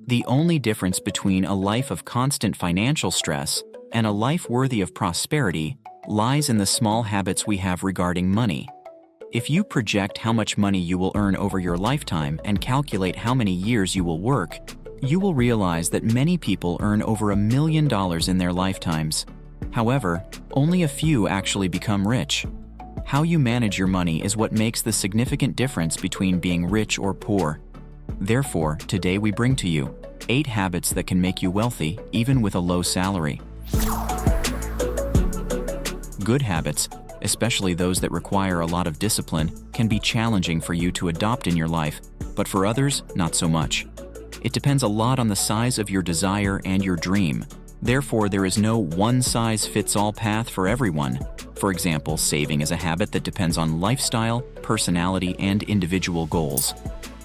The only difference between a life of constant financial stress and a life worthy of prosperity lies in the small habits we have regarding money. If you project how much money you will earn over your lifetime and calculate how many years you will work, you will realize that many people earn over $1 million in their lifetimes. However, only a few actually become rich. How you manage your money is what makes the significant difference between being rich or poor. Therefore, today we bring to you 8 habits that can make you wealthy even with a low salary. Good habits, especially those that require a lot of discipline, can be challenging for you to adopt in your life, but for others, not so much. It depends a lot on the size of your desire and your dream. Therefore, there is no one-size-fits-all path for everyone. For example, saving is a habit that depends on lifestyle, personality, and individual goals.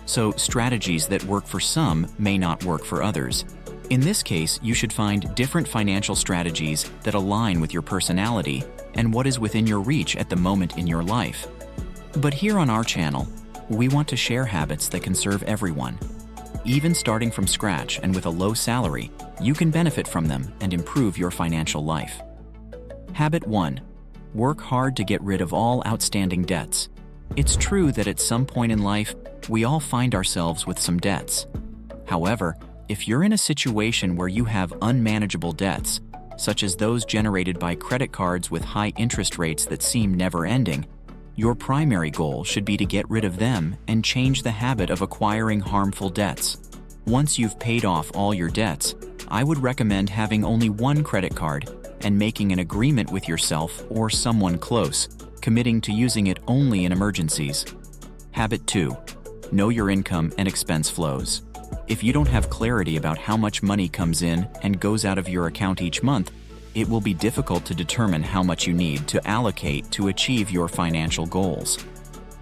So, strategies that work for some may not work for others. In this case, you should find different financial strategies that align with your personality and what is within your reach at the moment in your life. But here on our channel, we want to share habits that can serve everyone. Even starting from scratch and with a low salary, you can benefit from them and improve your financial life. Habit 1. Work hard to get rid of all outstanding debts. It's true that at some point in life, we all find ourselves with some debts. However, if you're in a situation where you have unmanageable debts, such as those generated by credit cards with high interest rates that seem never-ending, your primary goal should be to get rid of them and change the habit of acquiring harmful debts. Once you've paid off all your debts, I would recommend having only one credit card and making an agreement with yourself or someone close, committing to using it only in emergencies. Habit 2. Know your income and expense flows. If you don't have clarity about how much money comes in and goes out of your account each month, it will be difficult to determine how much you need to allocate to achieve your financial goals.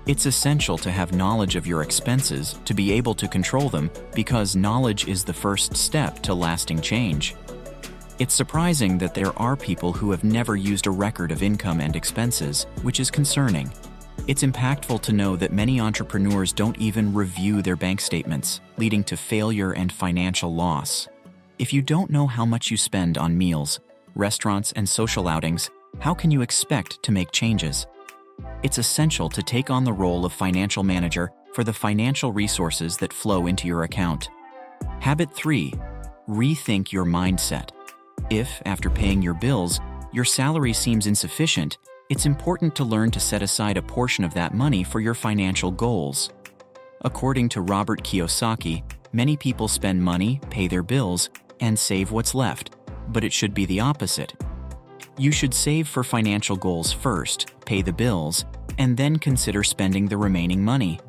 It's essential to have knowledge of your expenses to be able to control them, because knowledge is the first step to lasting change. It's surprising that there are people who have never used a record of income and expenses, which is concerning. It's impactful to know that many entrepreneurs don't even review their bank statements, leading to failure and financial loss. If you don't know how much you spend on meals, restaurants, and social outings, how can you expect to make changes? It's essential to take on the role of financial manager for the financial resources that flow into your account. Habit 3. Rethink your mindset. If, after paying your bills, your salary seems insufficient, it's important to learn to set aside a portion of that money for your financial goals. According to Robert Kiyosaki, many people spend money, pay their bills, and save what's left, but it should be the opposite. You should save for financial goals first, pay the bills, and then consider spending the remaining money.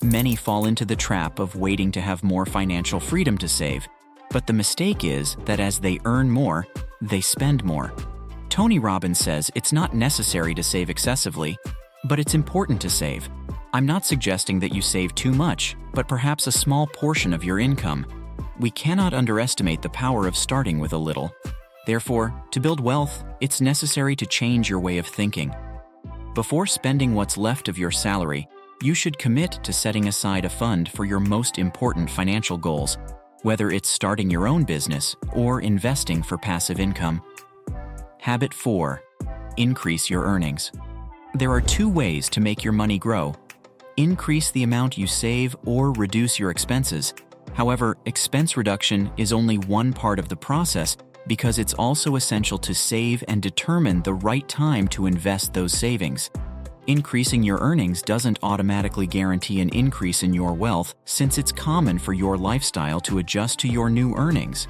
Many fall into the trap of waiting to have more financial freedom to save, but the mistake is that as they earn more, they spend more. Tony Robbins says it's not necessary to save excessively, but it's important to save. I'm not suggesting that you save too much, but perhaps a small portion of your income. We cannot underestimate the power of starting with a little. Therefore, to build wealth, it's necessary to change your way of thinking. Before spending what's left of your salary, you should commit to setting aside a fund for your most important financial goals, whether it's starting your own business or investing for passive income. Habit 4. Increase your earnings. There are 2 ways to make your money grow. Increase the amount you save or reduce your expenses. However, expense reduction is only one part of the process, because it's also essential to save and determine the right time to invest those savings. Increasing your earnings doesn't automatically guarantee an increase in your wealth, since it's common for your lifestyle to adjust to your new earnings.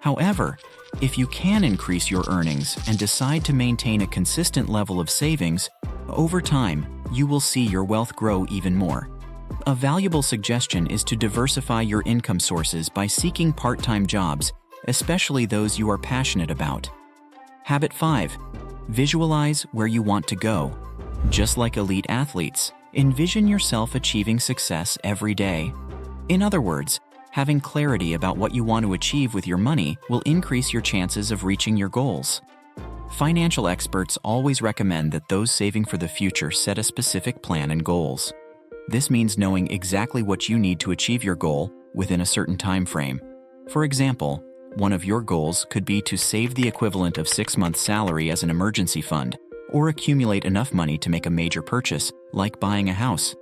However, if you can increase your earnings and decide to maintain a consistent level of savings, over time, you will see your wealth grow even more. A valuable suggestion is to diversify your income sources by seeking part-time jobs, especially those you are passionate about. Habit 5. Visualize where you want to go. Just like elite athletes, envision yourself achieving success every day. In other words, having clarity about what you want to achieve with your money will increase your chances of reaching your goals. Financial experts always recommend that those saving for the future set a specific plan and goals. This means knowing exactly what you need to achieve your goal within a certain time frame. For example, one of your goals could be to save the equivalent of 6 months' salary as an emergency fund, or accumulate enough money to make a major purchase, like buying a house.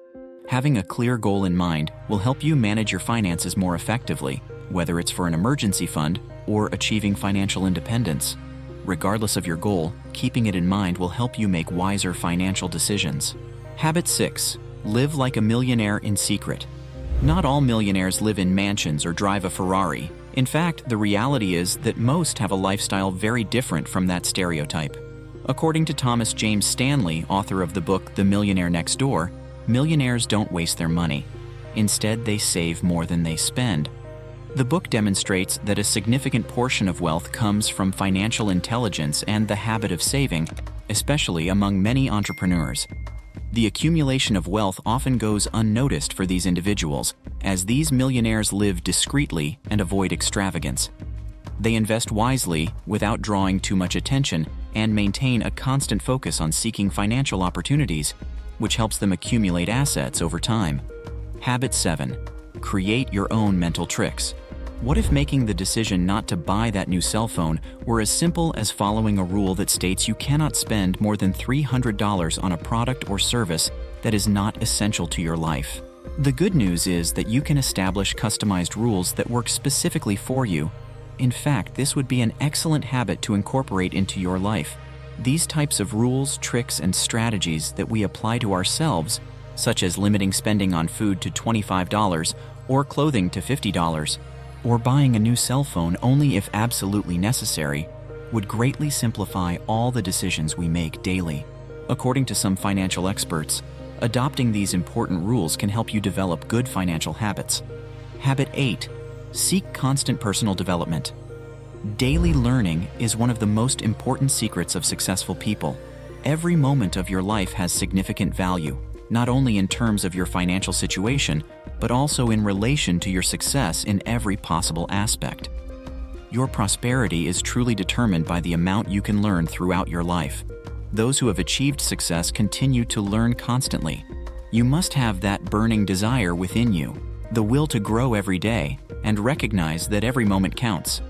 Having a clear goal in mind will help you manage your finances more effectively, whether it's for an emergency fund or achieving financial independence. Regardless of your goal, keeping it in mind will help you make wiser financial decisions. Habit 6. Live like a millionaire in secret. Not all millionaires live in mansions or drive a Ferrari. In fact, the reality is that most have a lifestyle very different from that stereotype. According to Thomas James Stanley, author of the book The Millionaire Next Door, millionaires don't waste their money. Instead, they save more than they spend. The book demonstrates that a significant portion of wealth comes from financial intelligence and the habit of saving, especially among many entrepreneurs. The accumulation of wealth often goes unnoticed for these individuals, as these millionaires live discreetly and avoid extravagance. They invest wisely without drawing too much attention and maintain a constant focus on seeking financial opportunities, which helps them accumulate assets over time. Habit 7. Create your own mental tricks. What if making the decision not to buy that new cell phone were as simple as following a rule that states you cannot spend more than $300 on a product or service that is not essential to your life? The good news is that you can establish customized rules that work specifically for you. In fact, this would be an excellent habit to incorporate into your life. These types of rules, tricks, and strategies that we apply to ourselves, such as limiting spending on food to $25 or clothing to $50, or buying a new cell phone only if absolutely necessary, would greatly simplify all the decisions we make daily. According to some financial experts, adopting these important rules can help you develop good financial habits. Habit 8. Seek constant personal development. Daily learning is one of the most important secrets of successful people. Every moment of your life has significant value, not only in terms of your financial situation, but also in relation to your success in every possible aspect. Your prosperity is truly determined by the amount you can learn throughout your life. Those who have achieved success continue to learn constantly. You must have that burning desire within you, the will to grow every day, and recognize that every moment counts.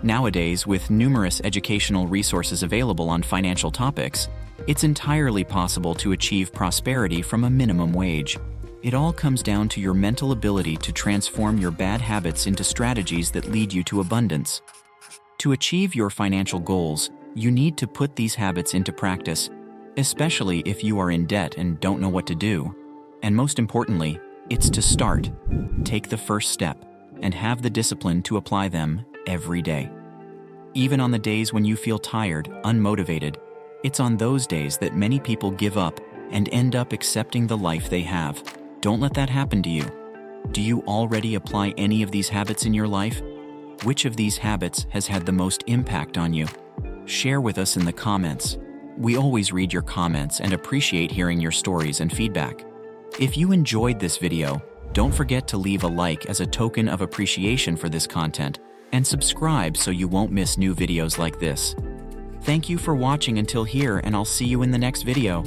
Nowadays, with numerous educational resources available on financial topics, it's entirely possible to achieve prosperity from a minimum wage. It all comes down to your mental ability to transform your bad habits into strategies that lead you to abundance. To achieve your financial goals, you need to put these habits into practice, especially if you are in debt and don't know what to do. And most importantly, it's to start. Take the first step and have the discipline to apply them every day. Even on the days when you feel tired, unmotivated, it's on those days that many people give up and end up accepting the life they have. Don't let that happen to you. Do you already apply any of these habits in your life? Which of these habits has had the most impact on you? Share with us in the comments. We always read your comments and appreciate hearing your stories and feedback. If you enjoyed this video, don't forget to leave a like as a token of appreciation for this content, and subscribe so you won't miss new videos like this. Thank you for watching until here, and I'll see you in the next video.